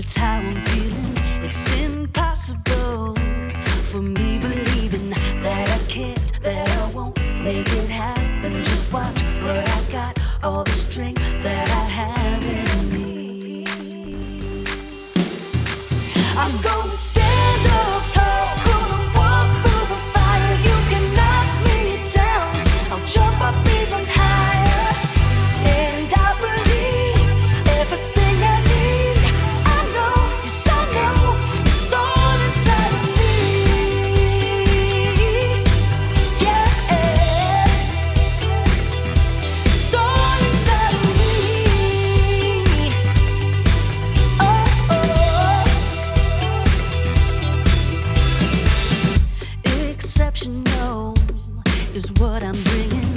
That's how I'm feeling. It's impossible for me believing that I can't, that I won't make it happen. Just watch what I got, all the strength that I have in me. I'm gonna stand up tall, gonna walk through the fire. You can knock me down, I'll jump up even higher. And I believe everything I need. I know, yes I know, it's all inside of me. Yeah, it's all inside of me. Exceptional is what I'm bringing.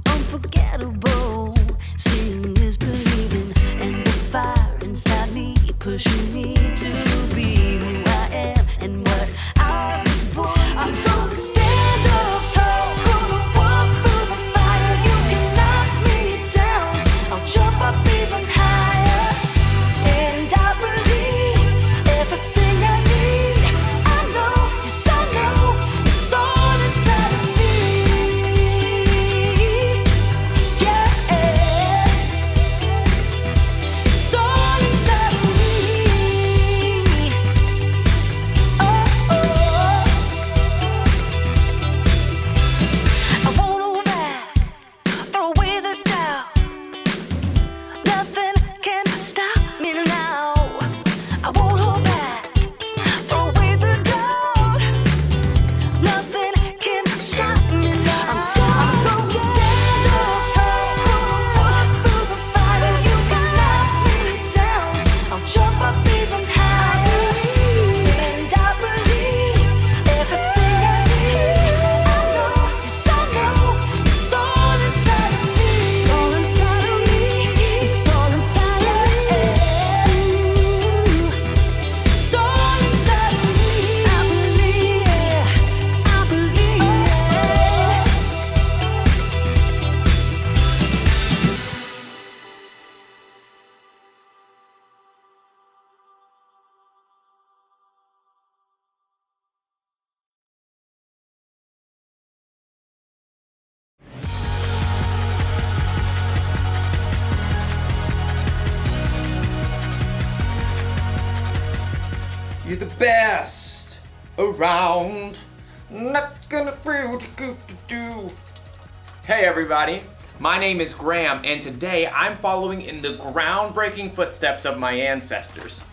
Unforgettable, seeing is believing, and the fire inside me pushing me to be who I am and what I was born to. I'm gonna stand up tall, gonna walk through the fire. You can knock me down, I'll jump up even higher. And I believe everything I need. I know, yes I know, it's all inside of me. Yeah, it's all inside of me. I won't hold back, throw away the doubt. Nothing can stop me now. I won't hold back, throw away the doubt. Nothing can stop me now. I'm gonna stand up tall, gonna walk through the fire. You can knock me down, I'll jump up even higher. And I believe everything I need. I know, yes I know, it's all inside of me. It's all inside of me. It's all inside of me. It's all inside of me. I believe, I believe. You're the best around. Not gonna feel too good to do. Hey everybody, my name is Graham, and today I'm following in the groundbreaking footsteps of my ancestors.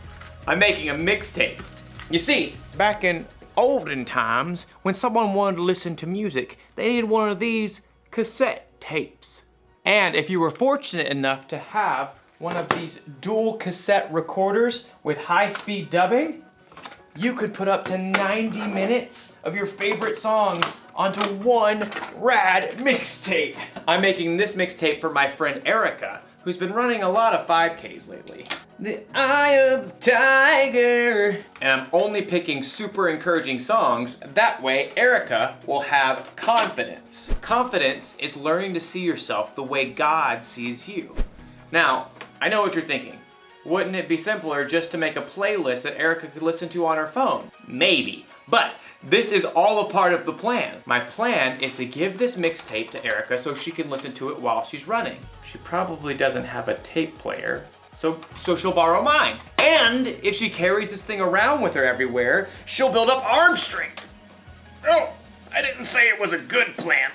I'm making a mixtape. You see, back in olden times, when someone wanted to listen to music, they needed one of these cassette tapes. And if you were fortunate enough to have one of these dual cassette recorders with high-speed dubbing, you could put up to 90 minutes of your favorite songs onto one rad mixtape. I'm making this mixtape for my friend Erica, who's been running a lot of 5Ks lately. The Eye of the Tiger. And I'm only picking super encouraging songs. That way, Erica will have confidence. Confidence is learning to see yourself the way God sees you. Now, I know what you're thinking. Wouldn't it be simpler just to make a playlist that Erica could listen to on her phone? Maybe, but this is all a part of the plan. My plan is to give this mixtape to Erica so she can listen to it while she's running. She probably doesn't have a tape player, so she'll borrow mine. And if she carries this thing around with her everywhere, she'll build up arm strength. Oh, I didn't say it was a good plan.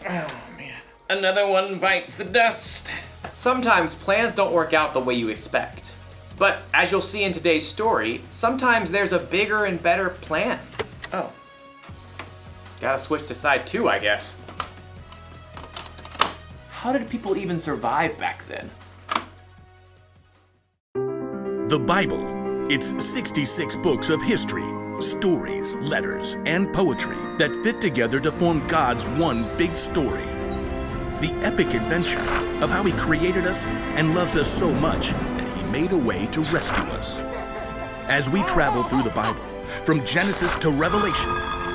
Oh man, another one bites the dust. Sometimes plans don't work out the way you expect. But as you'll see in today's story, sometimes there's a bigger and better plan. Oh. Gotta switch to side 2, I guess. How did people even survive back then? The Bible. It's 66 books of history, stories, letters, and poetry that fit together to form God's one big story. The epic adventure of how He created us and loves us so much that He made a way to rescue us. As we travel through the Bible, from Genesis to Revelation,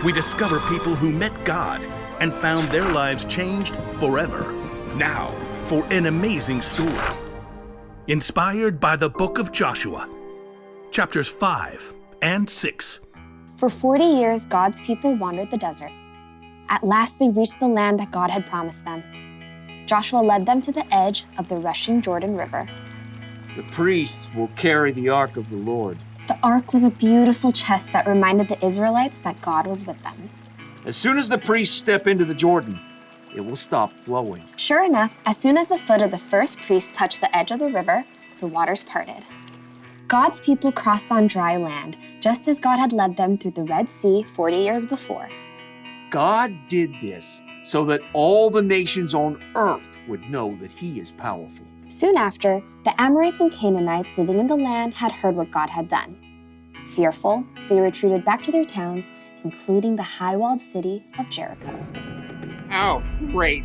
we discover people who met God and found their lives changed forever. Now, for an amazing story. Inspired by the book of Joshua, chapters 5 and 6. For 40 years, God's people wandered the desert. At last, they reached the land that God had promised them. Joshua led them to the edge of the rushing Jordan River. The priests will carry the ark of the Lord. The ark was a beautiful chest that reminded the Israelites that God was with them. As soon as the priests step into the Jordan, it will stop flowing. Sure enough, as soon as the foot of the first priest touched the edge of the river, the waters parted. God's people crossed on dry land, just as God had led them through the Red Sea 40 years before. God did this so that all the nations on earth would know that He is powerful. Soon after, the Amorites and Canaanites living in the land had heard what God had done. Fearful, they retreated back to their towns, including the high-walled city of Jericho. Oh, great.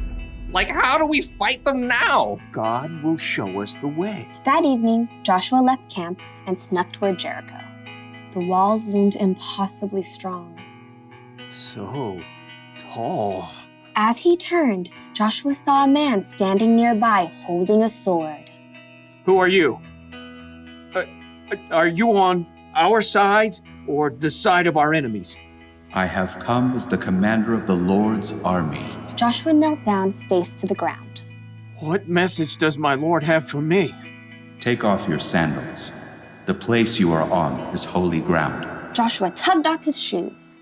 Like, how do we fight them now? God will show us the way. That evening, Joshua left camp and snuck toward Jericho. The walls loomed impossibly strong. So tall. As he turned, Joshua saw a man standing nearby holding a sword. Who are you? Are you on our side or the side of our enemies? I have come as the commander of the Lord's army. Joshua knelt down, face to the ground. What message does my Lord have for me? Take off your sandals. The place you are on is holy ground. Joshua tugged off his shoes.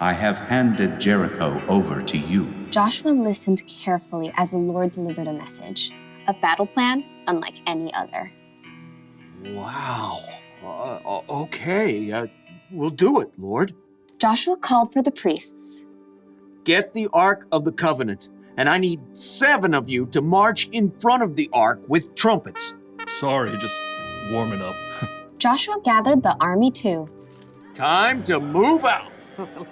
I have handed Jericho over to you. Joshua listened carefully as the Lord delivered a message, a battle plan unlike any other. Wow. Okay, we'll do it, Lord. Joshua called for the priests. Get the Ark of the Covenant, and I need 7 of you to march in front of the Ark with trumpets. Sorry, just warming up. Joshua gathered the army too. Time to move out.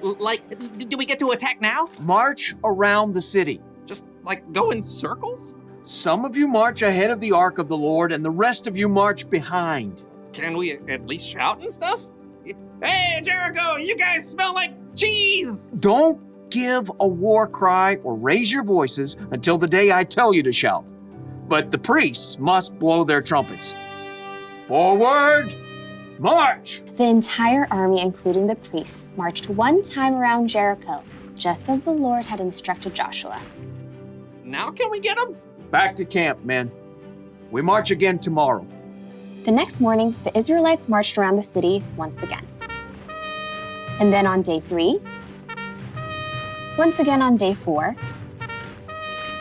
Like, do we get to attack now? March around the city. Just, like, go in circles? Some of you march ahead of the Ark of the Lord, and the rest of you march behind. Can we at least shout and stuff? Hey, Jericho, you guys smell like cheese! Don't give a war cry or raise your voices until the day I tell you to shout. But the priests must blow their trumpets. Forward, march! The entire army, including the priests, marched one time around Jericho, just as the Lord had instructed Joshua. Now can we get them? Back to camp, men. We march again tomorrow. The next morning, the Israelites marched around the city once again. And then on day 3, once again on day 4,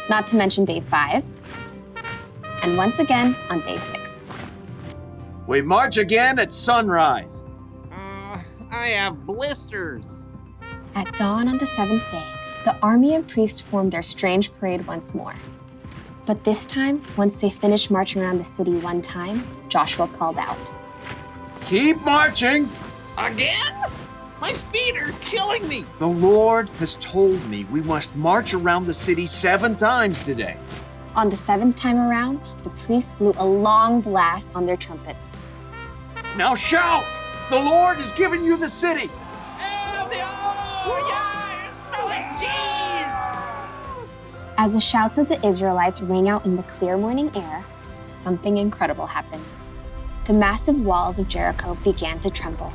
not to mention day 5, and once again on day 6. We march again at sunrise. I have blisters. At dawn on the 7th day, the army and priests formed their strange parade once more. But this time, once they finished marching around the city one time, Joshua called out. Keep marching. Again? My feet are killing me. The Lord has told me we must march around the city 7 times today. On the 7th time around, the priests blew a long blast on their trumpets. Now shout! The Lord has given you the city. As the shouts of the Israelites rang out in the clear morning air, something incredible happened. The massive walls of Jericho began to tremble.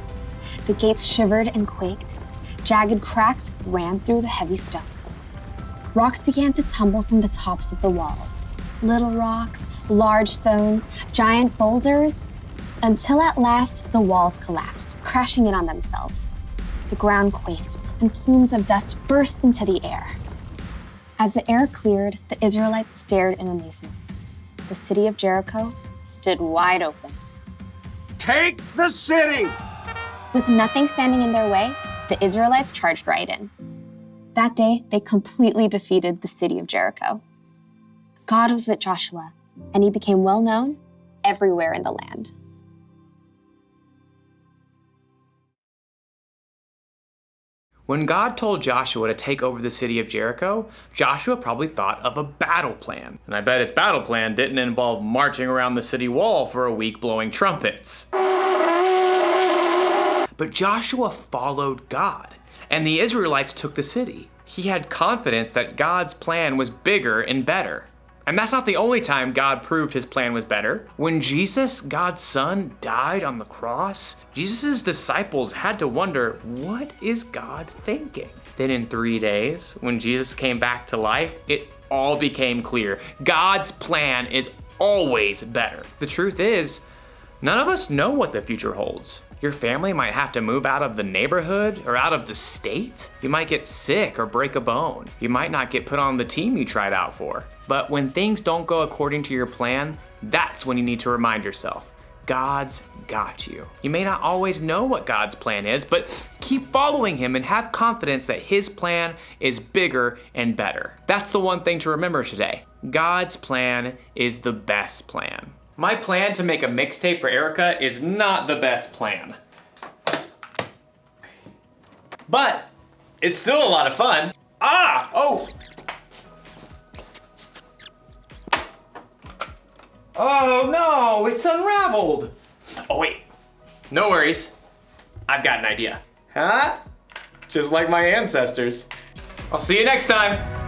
The gates shivered and quaked. Jagged cracks ran through the heavy stones. Rocks began to tumble from the tops of the walls. Little rocks, large stones, giant boulders, until at last the walls collapsed, crashing in on themselves. The ground quaked, and plumes of dust burst into the air. As the air cleared, the Israelites stared in amazement. The city of Jericho stood wide open. Take the city! With nothing standing in their way, the Israelites charged right in. That day, they completely defeated the city of Jericho. God was with Joshua, and he became well known everywhere in the land. When God told Joshua to take over the city of Jericho, Joshua probably thought of a battle plan. And I bet his battle plan didn't involve marching around the city wall for a week blowing trumpets. But Joshua followed God, and the Israelites took the city. He had confidence that God's plan was bigger and better. And that's not the only time God proved his plan was better. When Jesus, God's son, died on the cross, Jesus' disciples had to wonder, what is God thinking? Then in 3 days, when Jesus came back to life, it all became clear. God's plan is always better. The truth is, none of us know what the future holds. Your family might have to move out of the neighborhood or out of the state. You might get sick or break a bone. You might not get put on the team you tried out for. But when things don't go according to your plan, that's when you need to remind yourself, God's got you. You may not always know what God's plan is, but keep following him and have confidence that his plan is bigger and better. That's the one thing to remember today. God's plan is the best plan. My plan to make a mixtape for Erica is not the best plan. But it's still a lot of fun. Oh no, it's unraveled. Oh wait, no worries. I've got an idea. Huh? Just like my ancestors. I'll see you next time.